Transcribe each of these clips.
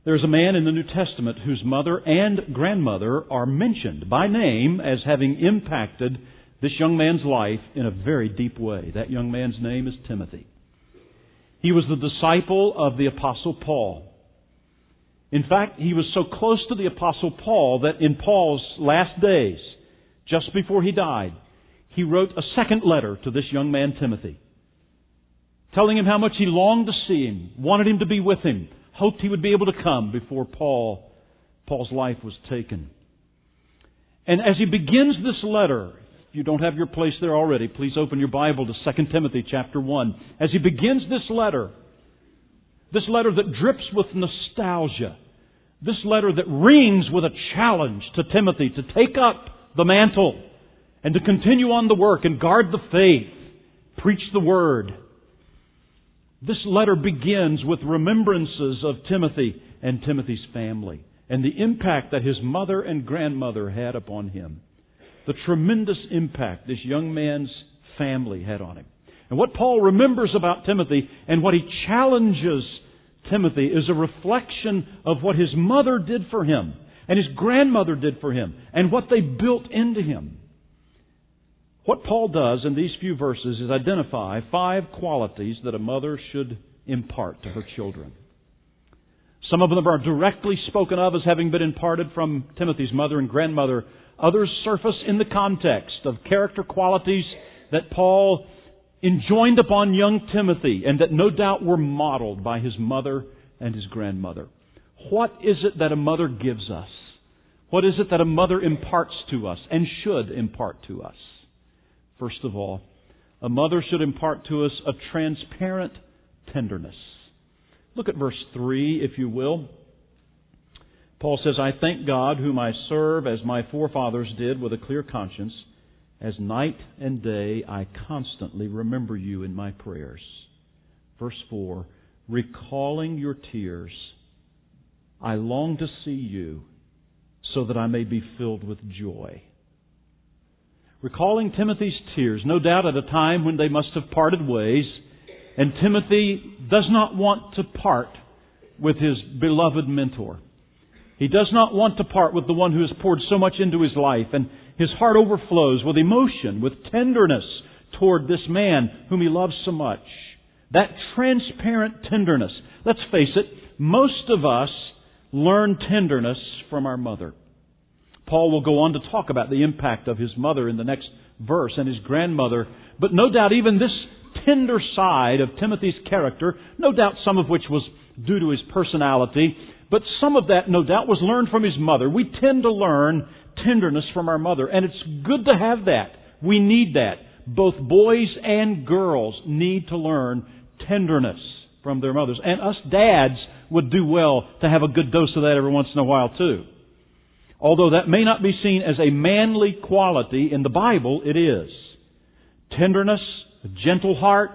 There's a man in the New Testament whose mother and grandmother are mentioned by name as having impacted this young man's life in a very deep way. That young man's name is Timothy. He was the disciple of the Apostle Paul. In fact, he was so close to the Apostle Paul that in Paul's last days, just before he died, he wrote a second letter to this young man, Timothy, telling him how much he longed to see him, wanted him to be with him, hoped he would be able to come before Paul's life was taken. And as he begins this letter, if you don't have your place there already, please open your Bible to 2 Timothy chapter 1. As he begins this letter that drips with nostalgia, this letter that rings with a challenge to Timothy to take up the mantle and to continue on the work and guard the faith, preach the Word. This letter begins with remembrances of Timothy and Timothy's family and the impact that his mother and grandmother had upon him. The tremendous impact this young man's family had on him. And what Paul remembers about Timothy and what he challenges Timothy is a reflection of what his mother did for him and his grandmother did for him and what they built into him. What Paul does in these few verses is identify 5 qualities that a mother should impart to her children. Some of them are directly spoken of as having been imparted from Timothy's mother and grandmother. Others surface in the context of character qualities that Paul enjoined upon young Timothy and that no doubt were modeled by his mother and his grandmother. What is it that a mother gives us? What is it that a mother imparts to us and should impart to us? First of all, a mother should impart to us a transparent tenderness. Look at verse 3, if you will. Paul says, I thank God whom I serve as my forefathers did with a clear conscience. As night and day I constantly remember you in my prayers. Verse 4, recalling your tears, I long to see you so that I may be filled with joy. Recalling Timothy's tears, no doubt at a time when they must have parted ways, and Timothy does not want to part with his beloved mentor. He does not want to part with the one who has poured so much into his life, and his heart overflows with emotion, with tenderness toward this man whom he loves so much. That transparent tenderness. Let's face it, most of us learn tenderness from our mother. Paul will go on to talk about the impact of his mother in the next verse and his grandmother. But no doubt even this tender side of Timothy's character, no doubt some of which was due to his personality, but some of that no doubt was learned from his mother. We tend to learn tenderness from our mother, and it's good to have that. We need that. Both boys and girls need to learn tenderness from their mothers. And us dads would do well to have a good dose of that every once in a while too. Although that may not be seen as a manly quality in the Bible, it is. Tenderness, a gentle heart,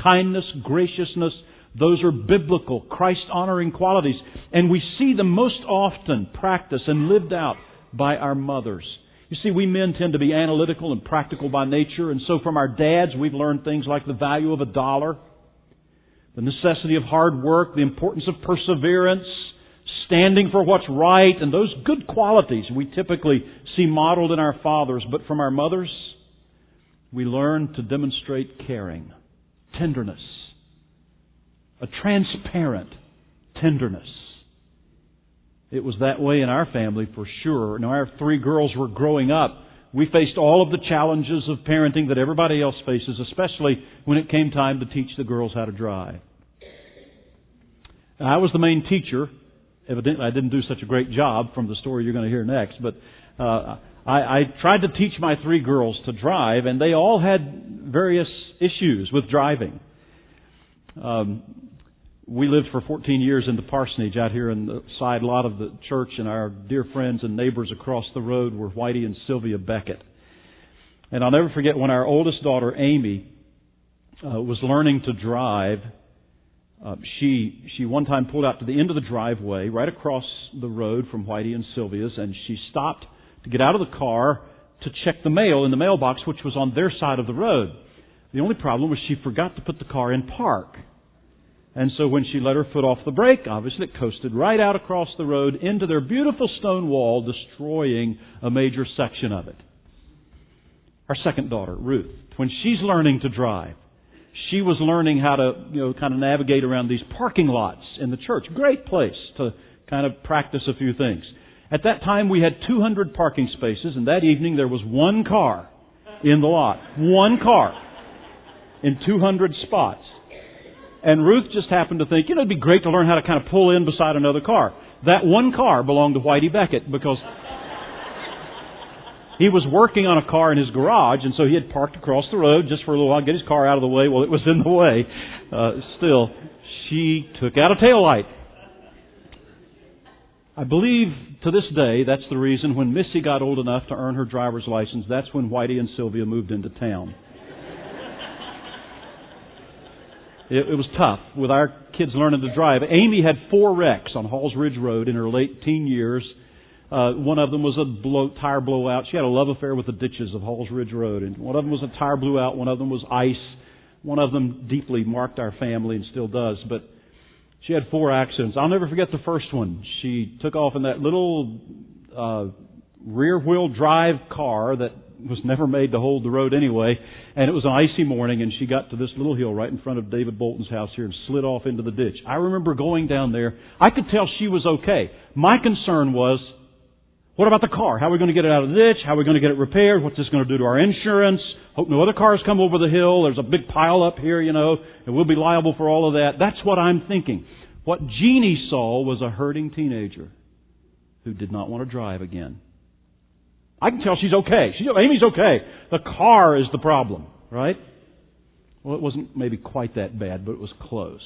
kindness, graciousness, those are biblical, Christ-honoring qualities. And we see them most often practiced and lived out by our mothers. You see, we men tend to be analytical and practical by nature, and so from our dads we've learned things like the value of $1, the necessity of hard work, the importance of perseverance, standing for what's right, and those good qualities we typically see modeled in our fathers. But from our mothers, we learn to demonstrate caring, tenderness, a transparent tenderness. It was that way in our family for sure. Now, our 3 girls were growing up. We faced all of the challenges of parenting that everybody else faces, especially when it came time to teach the girls how to drive. Now, I was the main teacher. Evidently, I didn't do such a great job from the story you're going to hear next, but I tried to teach my 3 girls to drive, and they all had various issues with driving. We lived for 14 years in the parsonage out here in the side lot of the church, and our dear friends and neighbors across the road were Whitey and Sylvia Beckett. And I'll never forget when our oldest daughter, Amy, was learning to drive. She one time pulled out to the end of the driveway right across the road from Whitey and Sylvia's, and she stopped to get out of the car to check the mail in the mailbox, which was on their side of the road. The only problem was she forgot to put the car in park. And so when she let her foot off the brake, obviously it coasted right out across the road into their beautiful stone wall, destroying a major section of it. Our second daughter, Ruth, when she's learning to drive, she was learning how to, kind of navigate around these parking lots in the church. Great place to kind of practice a few things. At that time, we had 200 parking spaces, and that evening there was one car in the lot. One car in 200 spots. And Ruth just happened to think, it'd be great to learn how to kind of pull in beside another car. That one car belonged to Whitey Beckett because he was working on a car in his garage, and so he had parked across the road just for a little while, get his car out of the way. Well, it was in the way. Still, she took out a taillight. I believe to this day that's the reason when Missy got old enough to earn her driver's license, that's when Whitey and Sylvia moved into town. It was tough with our kids learning to drive. Amy had 4 wrecks on Halls Ridge Road in her late teen years. One of them was a tire blowout. She had a love affair with the ditches of Halls Ridge Road. And one of them was a tire blew out. One of them was ice. One of them deeply marked our family and still does. But she had 4 accidents. I'll never forget the first one. She took off in that little rear-wheel drive car that was never made to hold the road anyway. And it was an icy morning, and she got to this little hill right in front of David Bolton's house here and slid off into the ditch. I remember going down there. I could tell she was okay. My concern was, what about the car? How are we going to get it out of the ditch? How are we going to get it repaired? What's this going to do to our insurance? Hope no other cars come over the hill. There's a big pile up here, and we'll be liable for all of that. That's what I'm thinking. What Jeannie saw was a hurting teenager who did not want to drive again. I can tell she's okay. Amy's okay. The car is the problem, right? Well, it wasn't maybe quite that bad, but it was close.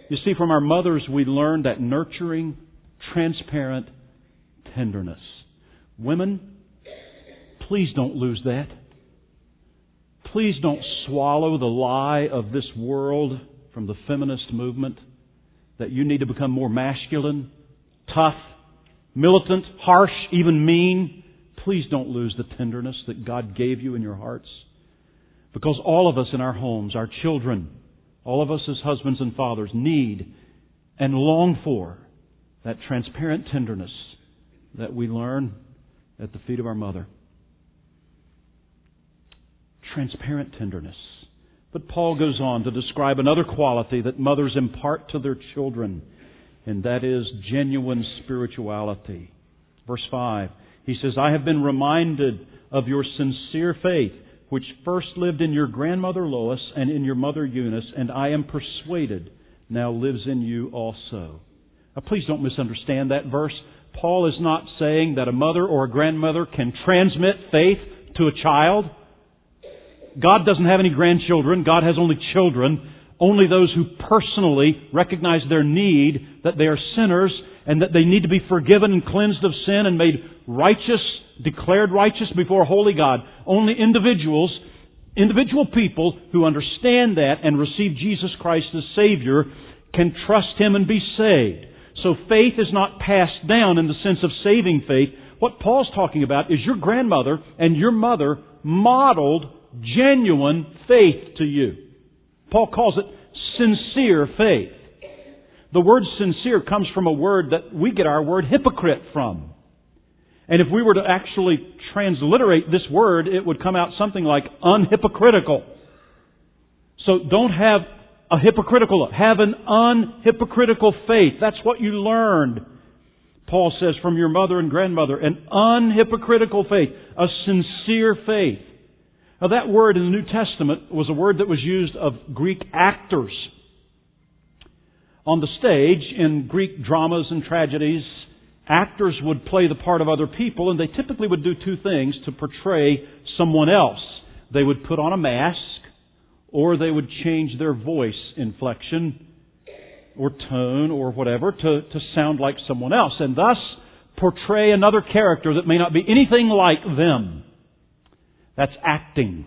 You see, from our mothers, we learned that nurturing, transparent tenderness. Women, please don't lose that. Please don't swallow the lie of this world from the feminist movement that you need to become more masculine, tough, militant, harsh, even mean. Please don't lose the tenderness that God gave you in your hearts. Because all of us in our homes, our children, all of us as husbands and fathers need and long for that transparent tenderness that we learn at the feet of our mother. Transparent tenderness. But Paul goes on to describe another quality that mothers impart to their children, and that is genuine spirituality. Verse 5, he says, I have been reminded of your sincere faith, which first lived in your grandmother Lois and in your mother Eunice, and I am persuaded now lives in you also. Now, please don't misunderstand that verse. Paul is not saying that a mother or a grandmother can transmit faith to a child. God doesn't have any grandchildren. God has only children. Only those who personally recognize their need, that they are sinners, and that they need to be forgiven and cleansed of sin and made righteous, declared righteous before a holy God. Only individual people who understand that and receive Jesus Christ as Savior can trust Him and be saved. So faith is not passed down in the sense of saving faith. What Paul's talking about is your grandmother and your mother modeled genuine faith to you. Paul calls it sincere faith. The word sincere comes from a word that we get our word hypocrite from. And if we were to actually transliterate this word, it would come out something like unhypocritical. So don't have a hypocritical, have an unhypocritical faith. That's what you learned, Paul says, from your mother and grandmother. An unhypocritical faith, a sincere faith. Now that word in the New Testament was a word that was used of Greek actors. On the stage, in Greek dramas and tragedies, actors would play the part of other people, and they typically would do 2 things to portray someone else. They would put on a mask, or they would change their voice inflection or tone or whatever to sound like someone else, and thus portray another character that may not be anything like them. That's acting.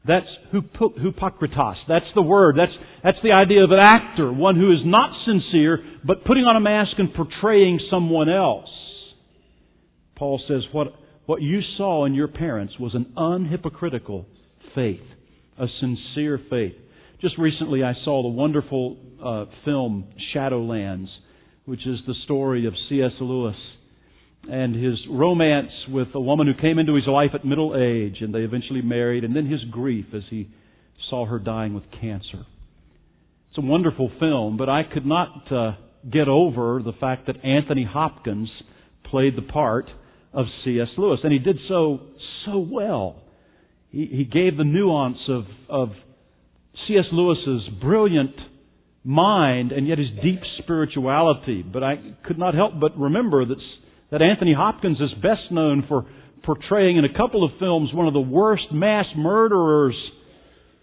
That's hypokritos. That's the word. That's the idea of an actor, one who is not sincere, but putting on a mask and portraying someone else. Paul says what you saw in your parents was an unhypocritical faith, a sincere faith. Just recently I saw the wonderful film Shadowlands, which is the story of C.S. Lewis and his romance with a woman who came into his life at middle age, and they eventually married, and then his grief as he saw her dying with cancer. It's a wonderful film, but I could not get over the fact that Anthony Hopkins played the part of C.S. Lewis, and he did so well. He gave the nuance of C.S. Lewis's brilliant mind and yet his deep spirituality. But I could not help but remember that Anthony Hopkins is best known for portraying in a couple of films one of the worst mass murderers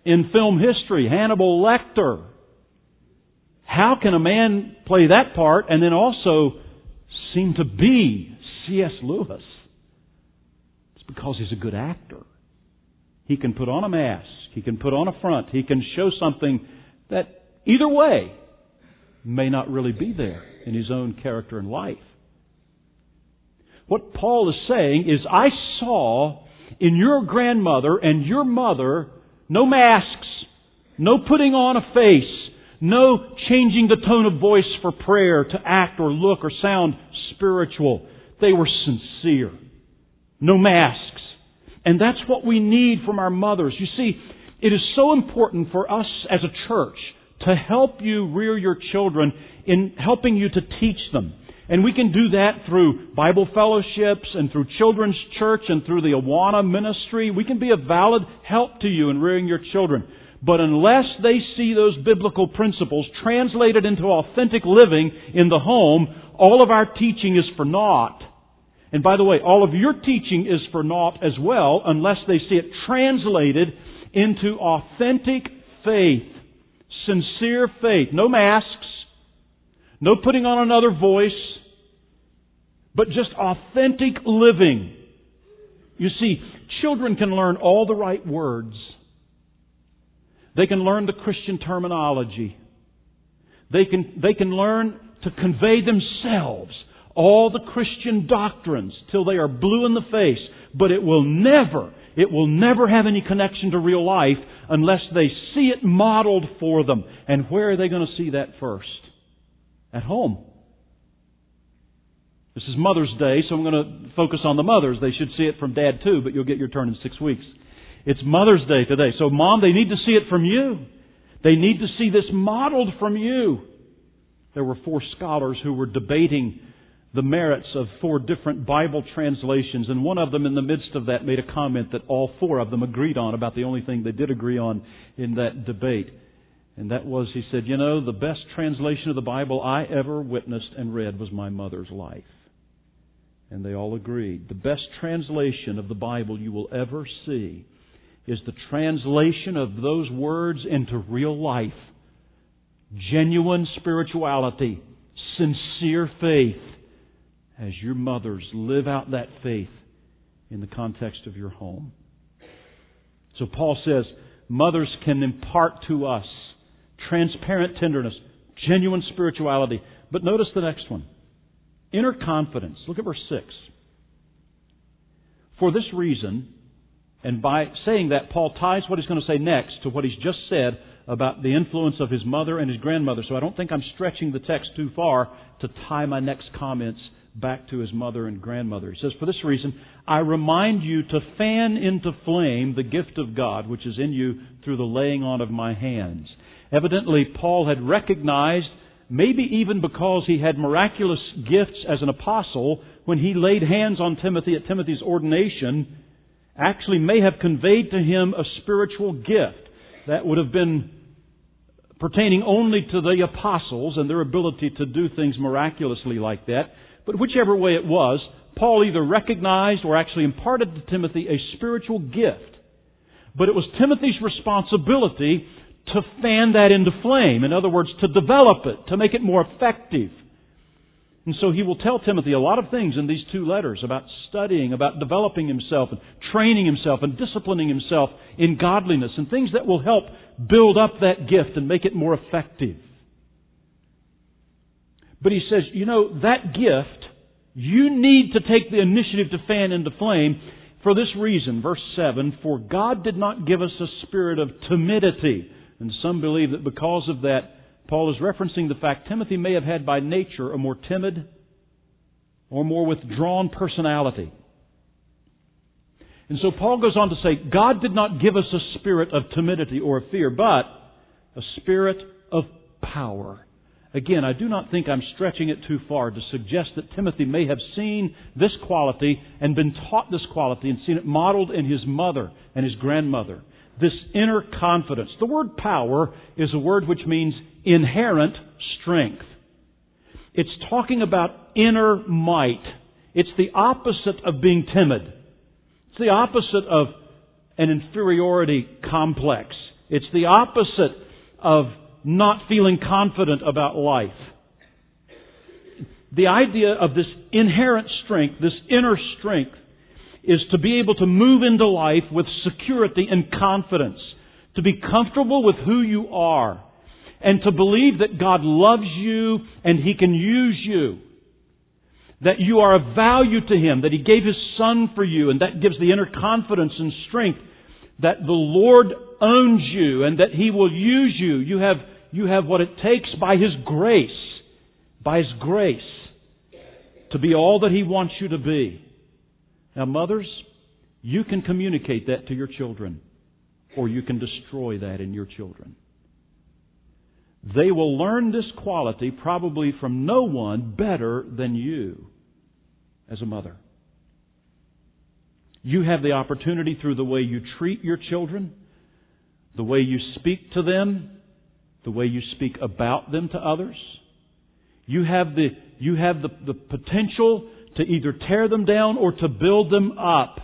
in film history, Hannibal Lecter. How can a man play that part and then also seem to be C.S. Lewis? It's because he's a good actor. He can put on a mask. He can put on a front. He can show something that either way may not really be there in his own character and life. What Paul is saying is, I saw in your grandmother and your mother no masks, no putting on a face, no changing the tone of voice for prayer to act or look or sound spiritual. They were sincere. No masks. And that's what we need from our mothers. You see, it is so important for us as a church to help you rear your children in helping you to teach them. And we can do that through Bible fellowships and through children's church and through the Awana ministry. We can be a valid help to you in rearing your children. But unless they see those biblical principles translated into authentic living in the home, all of our teaching is for naught. And by the way, all of your teaching is for naught as well, unless they see it translated into authentic faith, sincere faith. No masks, no putting on another voice, but just authentic living. You see, children can learn all the right words. They can learn the Christian terminology. They can learn to convey themselves all the Christian doctrines till they are blue in the face. But it will never have any connection to real life unless they see it modeled for them. And where are they going to see that first? At home. This is Mother's Day, so I'm going to focus on the mothers. They should see it from Dad too, but you'll get your turn in 6 weeks. It's Mother's Day today. So Mom, they need to see it from you. They need to see this modeled from you. There were 4 scholars who were debating the merits of 4 different Bible translations, and one of them in the midst of that made a comment that all 4 of them agreed on about the only thing they did agree on in that debate. And that was, he said, the best translation of the Bible I ever witnessed and read was my mother's life. And they all agreed. The best translation of the Bible you will ever see is the translation of those words into real life. Genuine spirituality, sincere faith, as your mothers live out that faith in the context of your home. So Paul says, mothers can impart to us transparent tenderness, genuine spirituality. But notice the next one. Inner confidence. Look at verse 6. For this reason, and by saying that, Paul ties what he's going to say next to what he's just said about the influence of his mother and his grandmother. So I don't think I'm stretching the text too far to tie my next comments back to his mother and grandmother. He says, for this reason, I remind you to fan into flame the gift of God, which is in you through the laying on of my hands. Evidently, Paul had recognized, maybe even because he had miraculous gifts as an apostle, when he laid hands on Timothy at Timothy's ordination, actually may have conveyed to him a spiritual gift that would have been pertaining only to the apostles and their ability to do things miraculously like that. But whichever way it was, Paul either recognized or actually imparted to Timothy a spiritual gift. But it was Timothy's responsibility to fan that into flame. In other words, to develop it, to make it more effective. And so he will tell Timothy a lot of things in these 2 letters about studying, about developing himself and training himself and disciplining himself in godliness and things that will help build up that gift and make it more effective. But he says, that gift, you need to take the initiative to fan into flame for this reason. Verse 7, for God did not give us a spirit of timidity. And some believe that because of that, Paul is referencing the fact Timothy may have had by nature a more timid or more withdrawn personality. And so Paul goes on to say, God did not give us a spirit of timidity or of fear, but a spirit of power. Again, I do not think I'm stretching it too far to suggest that Timothy may have seen this quality and been taught this quality and seen it modeled in his mother and his grandmother. This inner confidence. The word power is a word which means inherent strength. It's talking about inner might. It's the opposite of being timid. It's the opposite of an inferiority complex. It's the opposite of not feeling confident about life. The idea of this inherent strength, this inner strength, is to be able to move into life with security and confidence, to be comfortable with who you are, and to believe that God loves you and He can use you, that you are of value to Him, that He gave His Son for you, and that gives the inner confidence and strength that the Lord owns you and that He will use you. You have what it takes by His grace, to be all that He wants you to be. Now, mothers, you can communicate that to your children, or you can destroy that in your children. They will learn this quality probably from no one better than you as a mother. You have the opportunity through the way you treat your children, the way you speak to them, the way you speak about them to others. You have the potential to either tear them down or to build them up.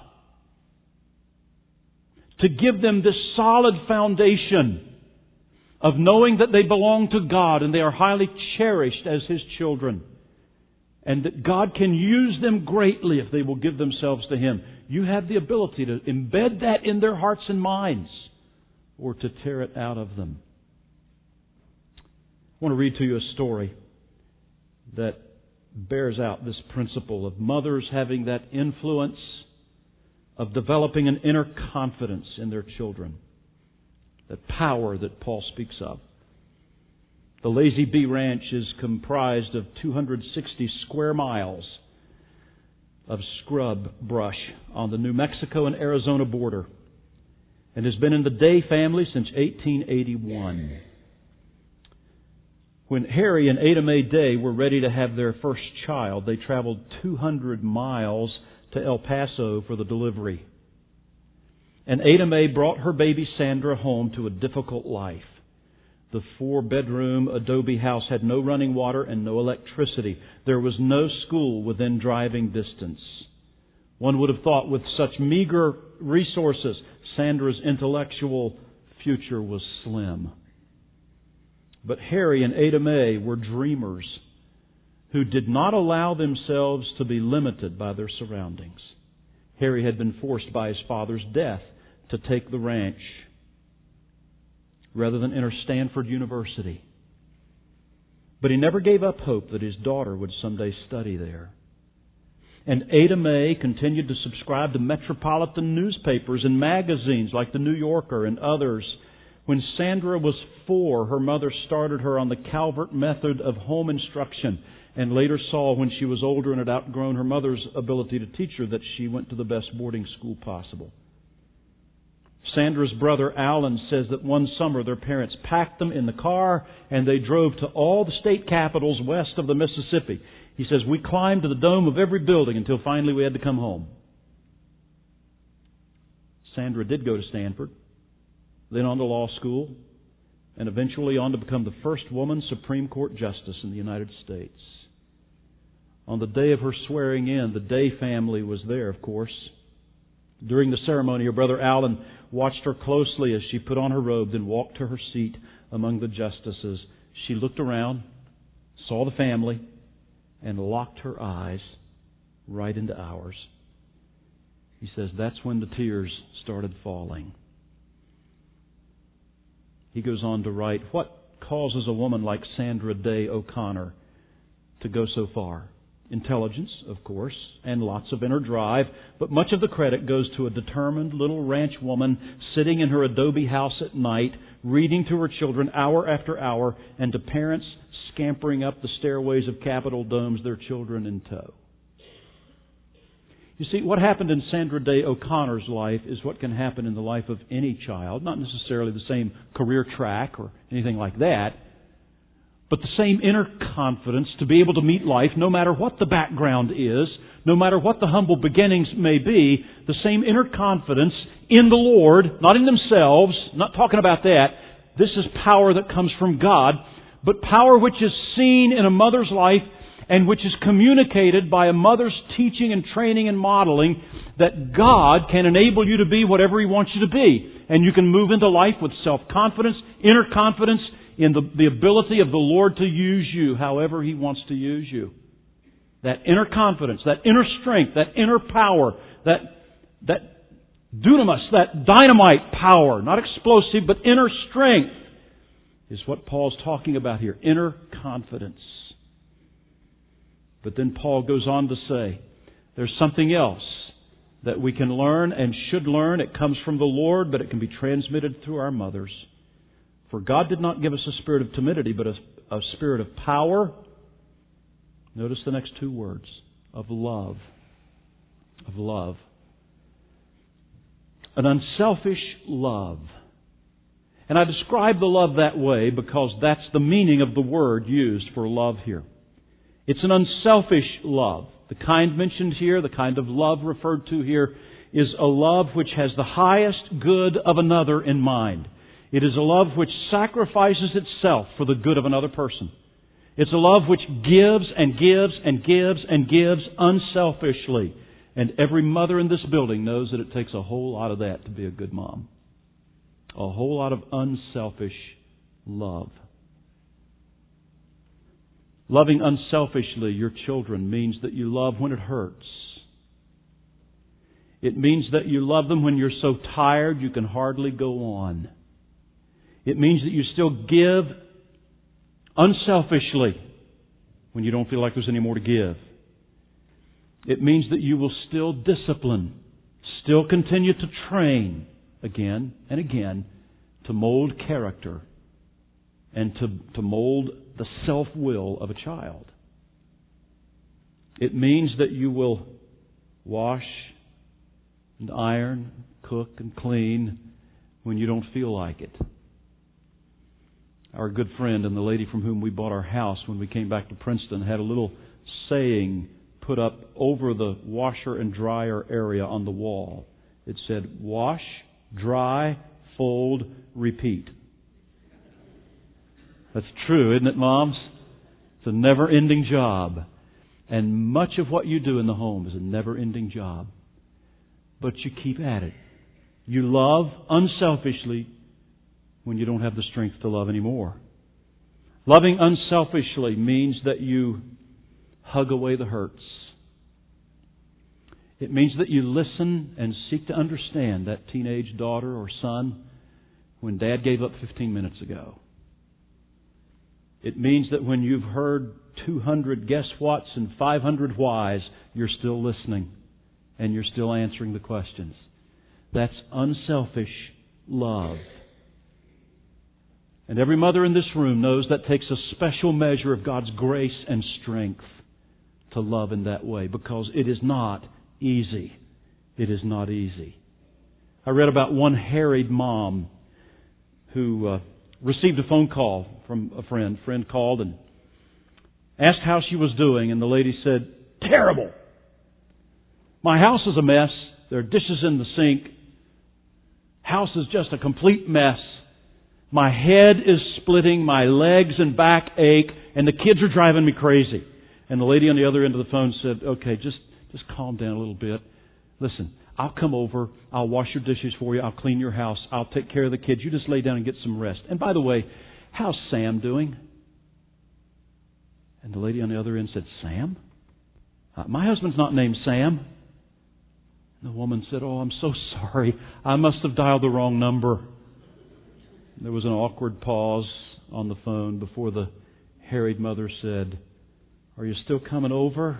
To give them this solid foundation of knowing that they belong to God and they are highly cherished as His children. And that God can use them greatly if they will give themselves to Him. You have the ability to embed that in their hearts and minds or to tear it out of them. I want to read to you a story that bears out this principle of mothers having that influence of developing an inner confidence in their children. That power that Paul speaks of. The Lazy Bee Ranch is comprised of 260 square miles of scrub brush on the New Mexico and Arizona border and has been in the Day family since 1881. When Harry and Ada Mae Day were ready to have their first child, they traveled 200 miles to El Paso for the delivery. And Ada Mae brought her baby Sandra home to a difficult life. The 4-bedroom adobe house had no running water and no electricity. There was no school within driving distance. One would have thought with such meager resources, Sandra's intellectual future was slim. But Harry and Ada Mae were dreamers who did not allow themselves to be limited by their surroundings. Harry had been forced by his father's death to take the ranch rather than enter Stanford University. But he never gave up hope that his daughter would someday study there. And Ada Mae continued to subscribe to metropolitan newspapers and magazines like the New Yorker and others. When Sandra was 4, her mother started her on the Calvert method of home instruction and later saw when she was older and had outgrown her mother's ability to teach her that she went to the best boarding school possible. Sandra's brother Alan says that one summer their parents packed them in the car and they drove to all the state capitals west of the Mississippi. He says, we climbed to the dome of every building until finally we had to come home. Sandra did go to Stanford, then on to law school, and eventually on to become the first woman Supreme Court Justice in the United States. On the day of her swearing in, the Day family was there, of course. During the ceremony, her brother Alan watched her closely as she put on her robe, then walked to her seat among the justices. She looked around, saw the family, and locked her eyes right into ours. He says that's when the tears started falling. He goes on to write, what causes a woman like Sandra Day O'Connor to go so far? intelligence, of course, and lots of inner drive, but much of the credit goes to a determined little ranch woman sitting in her adobe house at night, reading to her children hour after hour, and to parents scampering up the stairways of Capitol domes, their children in tow. You see, what happened in Sandra Day O'Connor's life is what can happen in the life of any child. Not necessarily the same career track or anything like that, but the same inner confidence to be able to meet life no matter what the background is, no matter what the humble beginnings may be, the same inner confidence in the Lord, not in themselves, not talking about that. This is power that comes from God, but power which is seen in a mother's life and which is communicated by a mother's teaching and training and modeling, that God can enable you to be whatever He wants you to be. And you can move into life with self-confidence, inner confidence in the ability of the Lord to use you however He wants to use you. That inner confidence, that inner strength, that inner power, that dunamis, that dynamite power, not explosive, but inner strength, is what Paul's talking about here. Inner confidence. But then Paul goes on to say, there's something else that we can learn and should learn. It comes from the Lord, but it can be transmitted through our mothers. For God did not give us a spirit of timidity, but a spirit of power. Notice the next two words. Of love. Of love. An unselfish love. And I describe the love that way because that's the meaning of the word used for love here. It's an unselfish love. The kind mentioned here, the kind of love referred to here, is a love which has the highest good of another in mind. It is a love which sacrifices itself for the good of another person. It's a love which gives and gives and gives and gives unselfishly. And every mother in this building knows that it takes a whole lot of that to be a good mom. A whole lot of unselfish love. Loving unselfishly your children means that you love when it hurts. It means that you love them when you're so tired you can hardly go on. It means that you still give unselfishly when you don't feel like there's any more to give. It means that you will still discipline, still continue to train again and again to mold character and to mold the self-will of a child. It means that you will wash and iron, cook and clean when you don't feel like it. Our good friend and the lady from whom we bought our house when we came back to Princeton had a little saying put up over the washer and dryer area on the wall. It said, wash, dry, fold, repeat. That's true, isn't it, moms? It's a never-ending job. And much of what you do in the home is a never-ending job. But you keep at it. You love unselfishly when you don't have the strength to love anymore. Loving unselfishly means that you hug away the hurts. It means that you listen and seek to understand that teenage daughter or son when Dad gave up 15 minutes ago. It means that when you've heard 200 guess whats and 500 whys, you're still listening and you're still answering the questions. That's unselfish love. And every mother in this room knows that takes a special measure of God's grace and strength to love in that way, because it is not easy. It is not easy. I read about one harried mom who received a phone call from a friend. A friend called and asked how she was doing, and the lady said, "Terrible. My house is a mess. There are dishes in the sink. House is just a complete mess. My head is splitting, my legs and back ache, and the kids are driving me crazy." And the lady on the other end of the phone said, "Okay, just calm down a little bit. Listen, I'll come over, I'll wash your dishes for you, I'll clean your house, I'll take care of the kids. You just lay down and get some rest. And by the way, how's Sam doing?" And the lady on the other end said, "Sam? My husband's not named Sam." And the woman said, "Oh, I'm so sorry. I must have dialed the wrong number." There was an awkward pause on the phone before the harried mother said, "Are you still coming over?"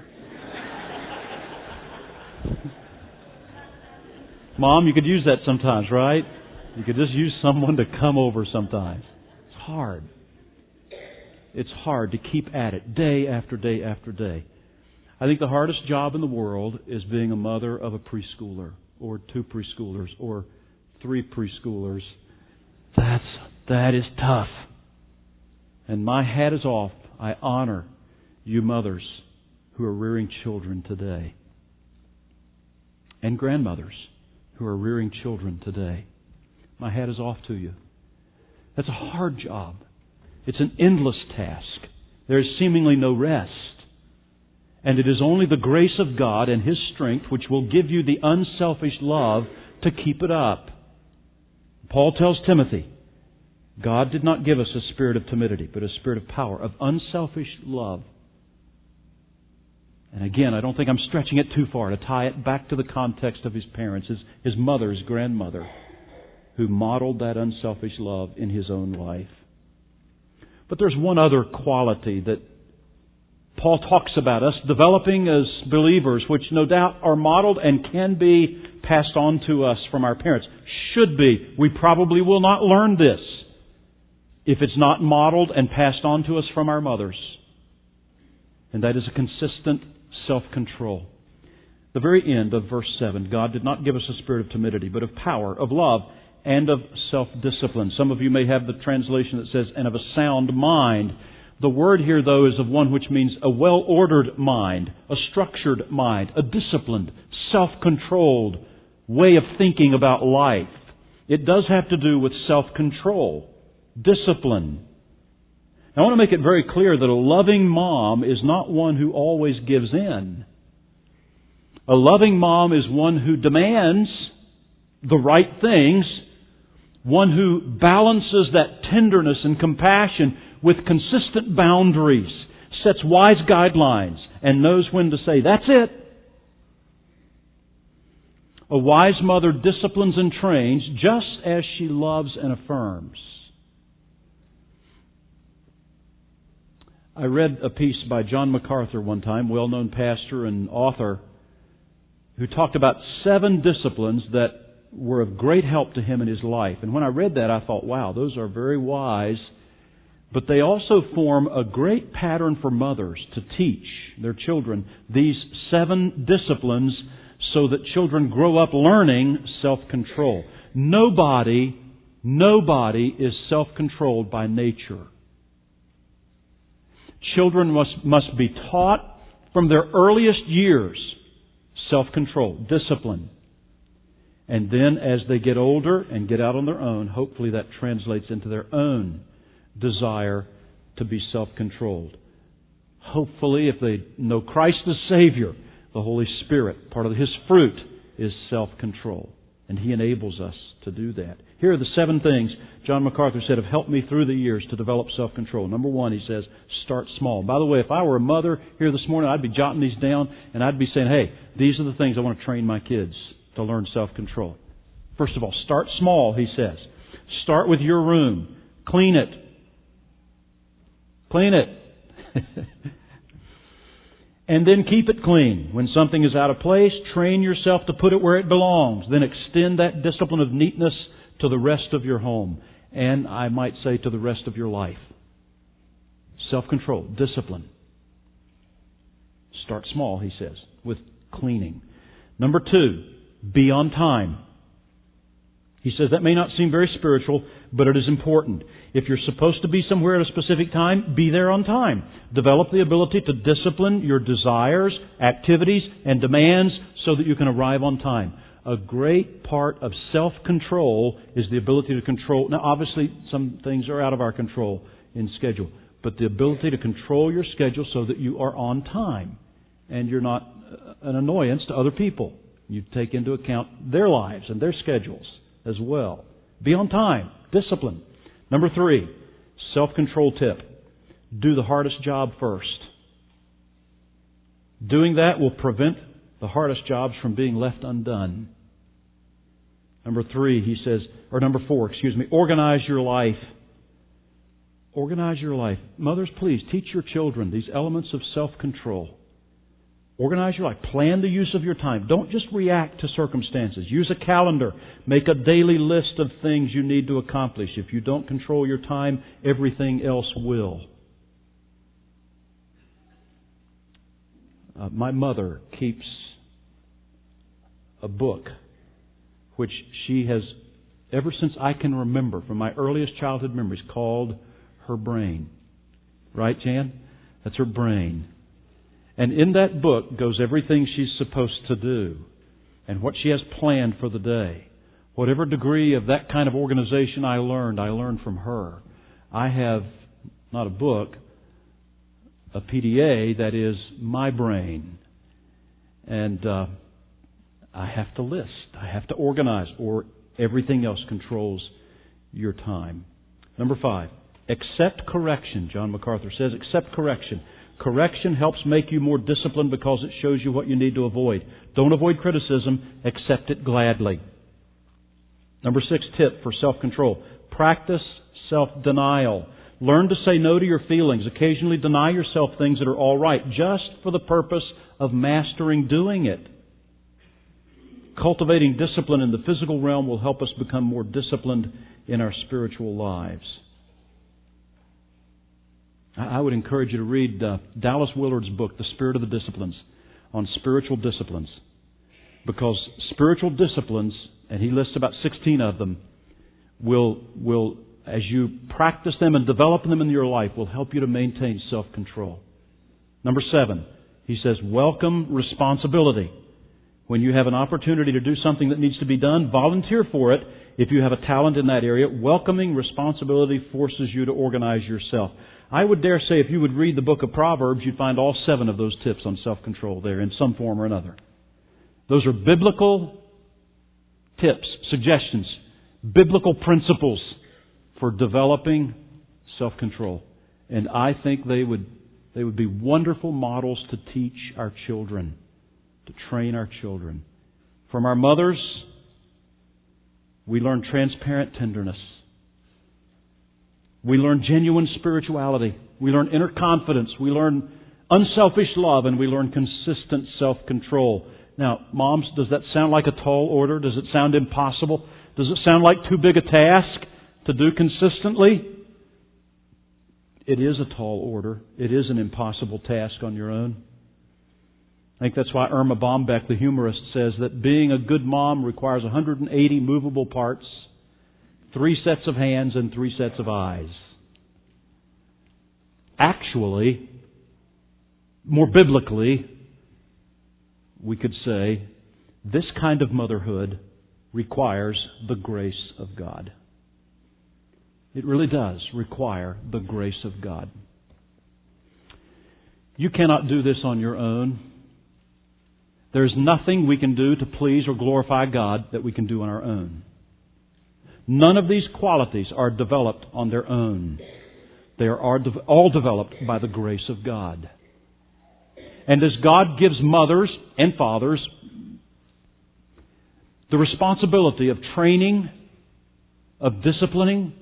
Mom, you could use that sometimes, right? You could just use someone to come over sometimes. It's hard. It's hard to keep at it day after day after day. I think the hardest job in the world is being a mother of a preschooler, or 2 preschoolers, or 3 preschoolers. That is tough. And my hat is off. I honor you mothers who are rearing children today. And grandmothers who are rearing children today. My hat is off to you. That's a hard job. It's an endless task. There is seemingly no rest. And it is only the grace of God and His strength which will give you the unselfish love to keep it up. Paul tells Timothy, God did not give us a spirit of timidity, but a spirit of power, of unselfish love. And again, I don't think I'm stretching it too far to tie it back to the context of his parents, his mother, his grandmother, who modeled that unselfish love in his own life. But there's one other quality that Paul talks about us developing as believers, which no doubt are modeled and can be passed on to us from our parents. Should be. We probably will not learn this if it's not modeled and passed on to us from our mothers. And that is a consistent self-control. The very end of verse 7, God did not give us a spirit of timidity, but of power, of love, and of self-discipline. Some of you may have the translation that says, and of a sound mind. The word here, though, is of one which means a well-ordered mind, a structured mind, a disciplined, self-controlled way of thinking about life. It does have to do with self-control, discipline. Now, I want to make it very clear that a loving mom is not one who always gives in. A loving mom is one who demands the right things, one who balances that tenderness and compassion with consistent boundaries, sets wise guidelines, and knows when to say, that's it. A wise mother disciplines and trains just as she loves and affirms. I read a piece by John MacArthur one time, well-known pastor and author, who talked about 7 disciplines that were of great help to him in his life. And when I read that, I thought, wow, those are very wise. But they also form a great pattern for mothers to teach their children these 7 disciplines so that children grow up learning self-control. Nobody is self-controlled by nature. Children must be taught from their earliest years self-control, discipline. And then as they get older and get out on their own, hopefully that translates into their own desire to be self-controlled. Hopefully, if they know Christ as Savior, the Holy Spirit, part of His fruit is self-control. And He enables us to do that. Here are the 7 things John MacArthur said have helped me through the years to develop self-control. Number 1, he says, start small. By the way, if I were a mother here this morning, I'd be jotting these down and I'd be saying, hey, these are the things I want to train my kids to learn self-control. First of all, start small, he says. Start with your room. Clean it. Clean it. And then keep it clean. When something is out of place, train yourself to put it where it belongs. Then extend that discipline of neatness to the rest of your home. And I might say to the rest of your life. Self-control, discipline. Start small, he says, with cleaning. Number 2, be on time. He says that may not seem very spiritual, but it is important. If you're supposed to be somewhere at a specific time, be there on time. Develop the ability to discipline your desires, activities, and demands so that you can arrive on time. A great part of self-control is the ability to control. Now, obviously, some things are out of our control in schedule, but the ability to control your schedule so that you are on time and you're not an annoyance to other people. You take into account their lives and their schedules as well. Be on time. Discipline. Number 3, self-control tip. Do the hardest job first. Doing that will prevent the hardest jobs from being left undone. Number 4, organize your life. Organize your life. Mothers, please teach your children these elements of self-control. Organize your life. Plan the use of your time. Don't just react to circumstances. Use a calendar. Make a daily list of things you need to accomplish. If you don't control your time, everything else will. My mother keeps a book which she has, ever since I can remember, from my earliest childhood memories, called her brain. Right, Jan? That's her brain. And in that book goes everything she's supposed to do and what she has planned for the day. Whatever degree of that kind of organization I learned from her. I have, not a book, a PDA that is my brain. And I have to list. I have to organize, or everything else controls your time. Number 5, accept correction. John MacArthur says, accept correction. Correction helps make you more disciplined because it shows you what you need to avoid. Don't avoid criticism. Accept it gladly. Number 6 tip for self-control. Practice self-denial. Learn to say no to your feelings. Occasionally deny yourself things that are all right, just for the purpose of mastering doing it. Cultivating discipline in the physical realm will help us become more disciplined in our spiritual lives. I would encourage you to read Dallas Willard's book, The Spirit of the Disciplines, on spiritual disciplines. Because spiritual disciplines, and he lists about 16 of them, will, as you practice them and develop them in your life, will help you to maintain self-control. Number 7, he says, welcome responsibility. When you have an opportunity to do something that needs to be done, volunteer for it. If you have a talent in that area, welcoming responsibility forces you to organize yourself. I would dare say if you would read the book of Proverbs, you'd find all 7 of those tips on self-control there in some form or another. Those are biblical tips, suggestions, biblical principles for developing self-control. And I think they would be wonderful models to teach our children, to train our children. From our mothers, we learn transparent tenderness. We learn genuine spirituality. We learn inner confidence. We learn unselfish love, and we learn consistent self-control. Now, moms, does that sound like a tall order? Does it sound impossible? Does it sound like too big a task to do consistently? It is a tall order. It is an impossible task on your own. I think that's why Irma Bombeck, the humorist, says that being a good mom requires 180 movable parts, 3 sets of hands, and 3 sets of eyes. Actually, more biblically, we could say this kind of motherhood requires the grace of God. It really does require the grace of God. You cannot do this on your own. There's nothing we can do to please or glorify God that we can do on our own. None of these qualities are developed on their own. They are all developed by the grace of God. And as God gives mothers and fathers the responsibility of training, of disciplining,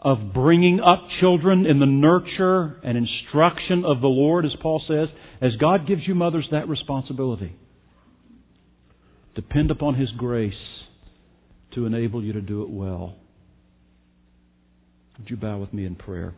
of bringing up children in the nurture and instruction of the Lord, as Paul says, as God gives you mothers that responsibility, depend upon His grace to enable you to do it well. Would you bow with me in prayer?